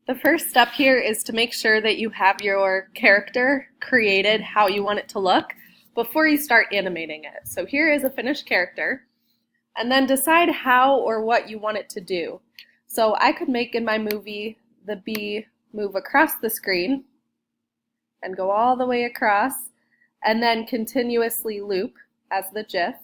The first step here is to make sure that you have your character created how you want it to look before you start animating it. So here is a finished character, and then decide how or what you want it to do. So I could make in my movie the bee move across the screen and go all the way across and then continuously loop as the GIF.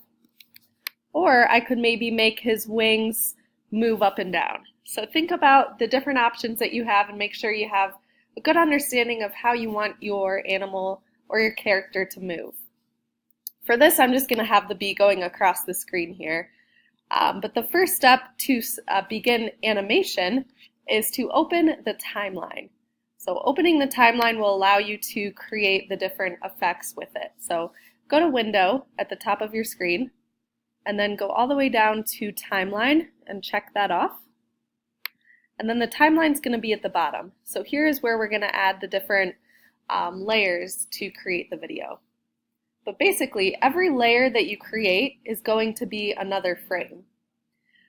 Or I could maybe make his wings move up and down. So think about the different options that you have and make sure you have a good understanding of how you want your animal or your character to move. For this, I'm just going to have the bee going across the screen here. But the first step to begin animation is to open the timeline. So opening the timeline will allow you to create the different effects with it. So go to Window at the top of your screen, and then go all the way down to Timeline and check that off. And then the timeline is going to be at the bottom. So here is where we're going to add the different layers to create the video. But basically, every layer that you create is going to be another frame.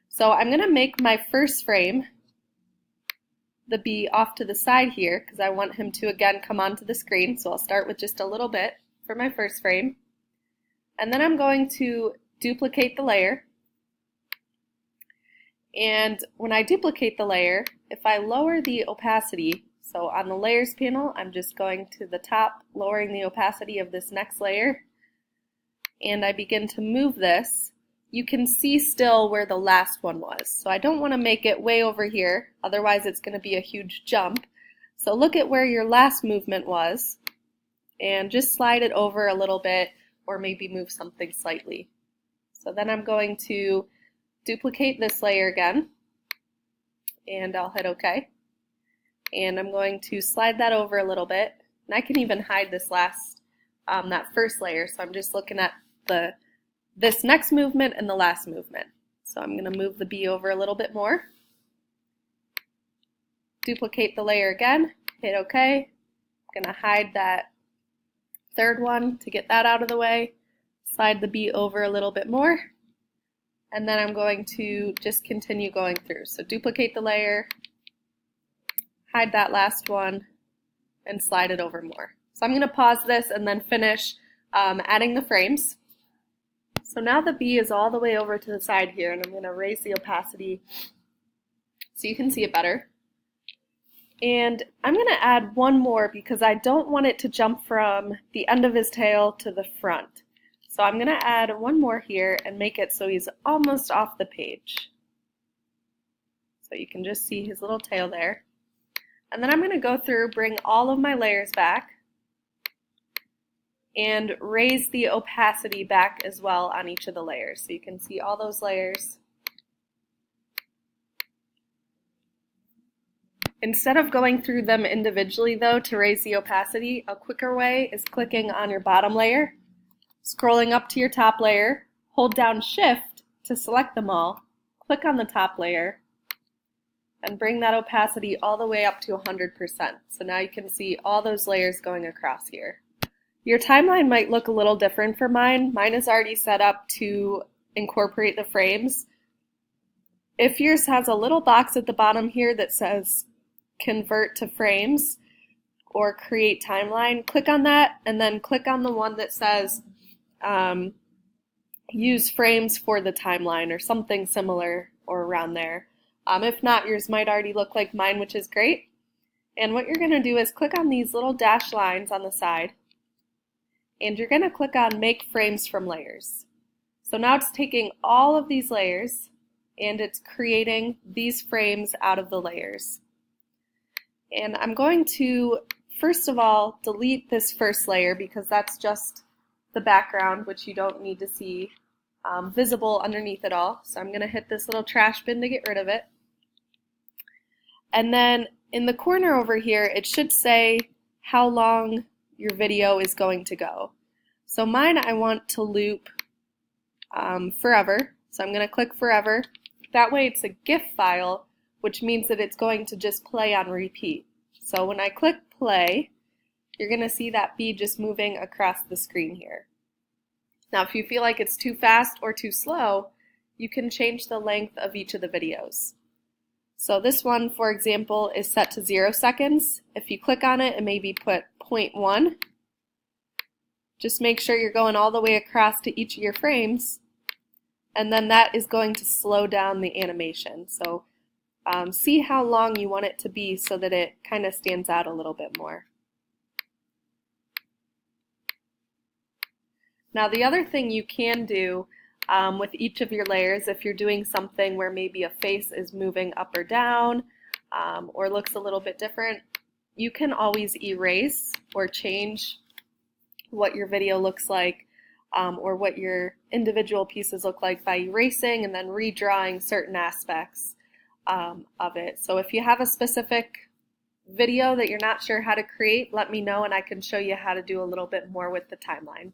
So I'm going to make my first frame the bee off to the side here because I want him to again come onto the screen. So I'll start with just a little bit for my first frame. And then I'm going to duplicate the layer. And when I duplicate the layer, if I lower the opacity, so on the layers panel, I'm just going to the top, lowering the opacity of this next layer, and I begin to move this, you can see still where the last one was. So I don't want to make it way over here, otherwise it's going to be a huge jump. So look at where your last movement was, and just slide it over a little bit, or maybe move something slightly. So then I'm going to duplicate this layer again, and I'll hit OK. And I'm going to slide that over a little bit, and I can even hide this last, that first layer. So I'm just looking at this next movement and the last movement. So I'm going to move the bee over a little bit more, duplicate the layer again, hit OK. I'm going to hide that third one to get that out of the way, slide the bee over a little bit more, and then I'm going to just continue going through. So duplicate the layer, hide that last one, and slide it over more. So I'm going to pause this and then finish adding the frames. So now the bee is all the way over to the side here, and I'm going to raise the opacity so you can see it better. And I'm going to add one more because I don't want it to jump from the end of his tail to the front. So I'm going to add one more here and make it so he's almost off the page. So you can just see his little tail there. And then I'm going to go through, bring all of my layers back, and raise the opacity back as well on each of the layers. So you can see all those layers. Instead of going through them individually though to raise the opacity, a quicker way is clicking on your bottom layer, scrolling up to your top layer, hold down Shift to select them all, click on the top layer, and bring that opacity all the way up to 100%. So now you can see all those layers going across here. Your timeline might look a little different for mine. Mine is already set up to incorporate the frames. If yours has a little box at the bottom here that says Convert to Frames or Create Timeline, click on that and then click on the one that says Use Frames for the Timeline or something similar or around there. If not, yours might already look like mine, which is great. And what you're going to do is click on these little dashed lines on the side, and you're going to click on Make Frames from Layers. So now it's taking all of these layers and it's creating these frames out of the layers. And I'm going to, first of all, delete this first layer because that's just the background, which you don't need to see visible underneath it all. So I'm going to hit this little trash bin to get rid of it. And then in the corner over here, it should say how long your video is going to go. So mine, I want to loop forever. So I'm going to click forever. That way it's a GIF file, which means that it's going to just play on repeat. So when I click play, you're going to see that bee just moving across the screen here. Now if you feel like it's too fast or too slow, you can change the length of each of the videos. So this one, for example, is set to 0 seconds. If you click on it and maybe put 0.1, just make sure you're going all the way across to each of your frames, and then that is going to slow down the animation. So see how long you want it to be so that it kind of stands out a little bit more. Now the other thing you can do with each of your layers, if you're doing something where maybe a face is moving up or down or looks a little bit different, you can always erase or change what your video looks like or what your individual pieces look like by erasing and then redrawing certain aspects of it. So if you have a specific video that you're not sure how to create, let me know and I can show you how to do a little bit more with the timeline.